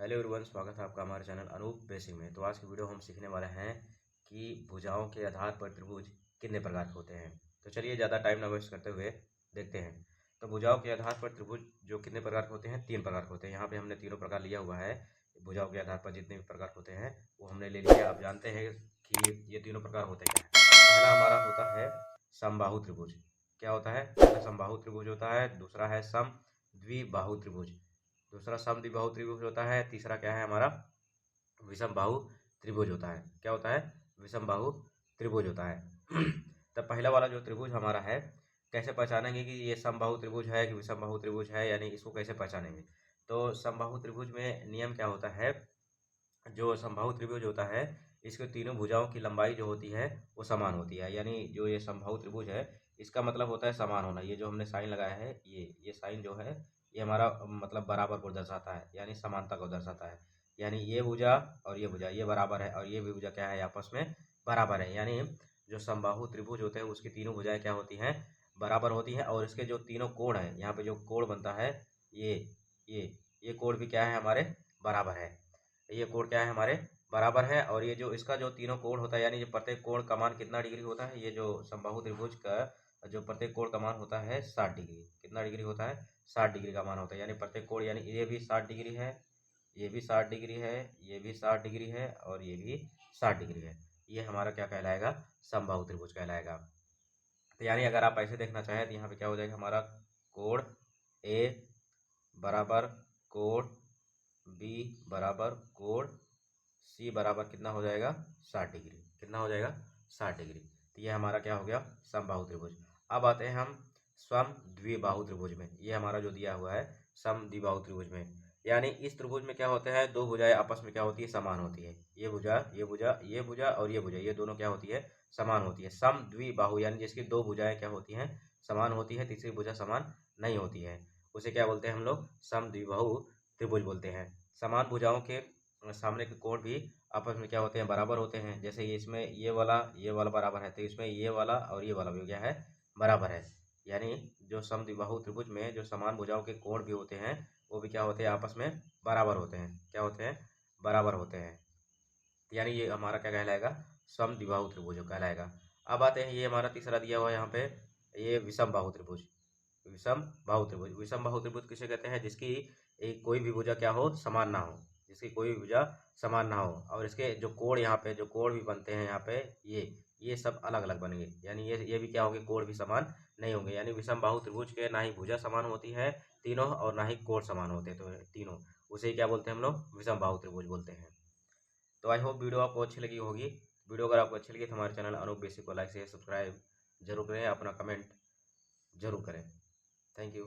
Hello everyone, स्वागत है आपका हमारे चैनल अनूप बेसिक में। तो आज की वीडियो हम सीखने वाले हैं कि भुजाओं के आधार पर त्रिभुज कितने प्रकार के होते हैं। तो चलिए ज़्यादा टाइम ना वेस्ट करते हुए देखते हैं। तो भुजाओं के आधार पर त्रिभुज जो कितने प्रकार के होते हैं, 3 प्रकार के होते हैं। यहाँ पे हमने तीनों प्रकार लिया हुआ है। भुजाओं के आधार पर जितने भी प्रकार होते हैं वो हमने ले लिया। अब जानते हैं कि ये तीनों प्रकार होते क्या हैं। पहला हमारा होता है समबाहु त्रिभुज। क्या होता है? पहला समबाहु त्रिभुज होता है, दूसरा है सम द्विबाहु त्रिभुज, दूसरा सम द्विबाहु त्रिभुज होता है, तीसरा क्या है हमारा विषम बाहु त्रिभुज होता है। क्या होता है? विषम बाहु त्रिभुज होता है। तब पहला वाला जो त्रिभुज हमारा है, कैसे पहचानेंगे कि ये समबाहु त्रिभुज है कि विषम बाहु त्रिभुज है, यानी इसको कैसे पहचानेंगे? तो समबाहु त्रिभुज में नियम क्या होता है? जो समबाहु त्रिभुज होता है, इसके तीनों भुजाओं की लंबाई जो होती है वो समान होती है। यानी जो ये समबाहु त्रिभुज है, इसका मतलब होता है समान होना। ये जो हमने साइन लगाया है, ये साइन जो है ये हमारा मतलब बराबर को दर्शाता है, यानी समानता को दर्शाता है। यानी ये भुजा और ये भुजा ये बराबर है, और ये भी भुजा क्या है, आपस में बराबर है। यानी जो समबाहु त्रिभुज होते हैं उसकी तीनों भुजाएं क्या होती हैं, बराबर होती हैं। और इसके जो तीनों कोण है, यहाँ पे जो कोण बनता है, ये ये ये कोण भी क्या है, हमारे बराबर है। ये कोण क्या है, हमारे बराबर है। और ये जो इसका जो तीनों कोण होता है, यानी जो प्रत्येक कोण का मान कितना डिग्री होता है, ये जो समबाहु त्रिभुज का जो प्रत्येक कोण का मान होता है 60 डिग्री। कितना डिग्री होता है? 60 डिग्री का मान होता है। यानी प्रत्येक कोण, यानी ये भी 60 डिग्री है, ये भी 60 डिग्री है, ये भी 60 डिग्री है, और ये भी 60 डिग्री है। ये हमारा क्या कहलाएगा? समबाहु त्रिभुज कहलाएगा। तो यानी अगर आप ऐसे देखना चाहें तो यहाँ पे क्या हो जाएगा, हमारा कोण ए बराबर कोण बी बराबर कोण सी बराबर कितना हो जाएगा, 60 डिग्री। कितना हो जाएगा? 60 डिग्री। तो ये हमारा क्या हो गया, समबाहु त्रिभुज। अब आते हैं हम सम द्विबाहु त्रिभुज में। ये हमारा जो दिया हुआ है सम द्विबाहु त्रिभुज में, यानी इस त्रिभुज में क्या होता है, दो भुजाएं आपस में क्या होती है, समान होती है। ये भुजा ये भुजा ये भुजा और ये भुजा, ये दोनों क्या होती है, समान होती है। सम द्विबाहु यानी जिसकी दो भुजाएं क्या होती हैं, समान होती है, तीसरी भुजा समान नहीं होती है, उसे क्या बोलते हैं हम लोग, सम द्विबाहु त्रिभुज बोलते हैं। समान भुजाओं के सामने के कोण भी आपस में क्या होते हैं, बराबर होते हैं। जैसे ये इसमें ये वाला बराबर है, तो इसमें ये वाला और ये वाला भी क्या है, बराबर है। यानी जो समद्विबाहु त्रिभुज में जो समान भुजाओं के कोण भी होते हैं वो भी क्या होते हैं, आपस में बराबर होते हैं। क्या होते हैं? बराबर होते हैं। यानी ये हमारा क्या कहलाएगा, समद्विबाहु त्रिभुज कहलाएगा। अब आते हैं, ये हमारा तीसरा दिया हुआ है यहाँ पे, ये विषम बाहु त्रिभुज। विषम बाहु त्रिभुज, विषम बाहु त्रिभुज किसे कहते हैं? जिसकी एक कोई भी भुजा क्या हो, समान ना हो, जिसकी कोई भी भुजा समान ना हो, और इसके जो कोण यहाँ पे जो कोण भी बनते हैं यहाँ पे, ये सब अलग अलग बनेंगे। यानी ये भी क्या होंगे, कोण भी समान नहीं होंगे। यानी विषम बाहु त्रिभुज के ना ही भुजा समान होती है तीनों, और ना ही कोण समान होते तो तीनों, उसे क्या बोलते हैं हम लोग, विषम बाहु त्रिभुज बोलते हैं। तो आई होप वीडियो आपको अच्छी लगी होगी। वीडियो अगर आपको अच्छी लगी तो हमारे चैनल अनूप बेसिक को लाइक शेयर सब्सक्राइब जरूर करें, अपना कमेंट जरूर करें। Thank you.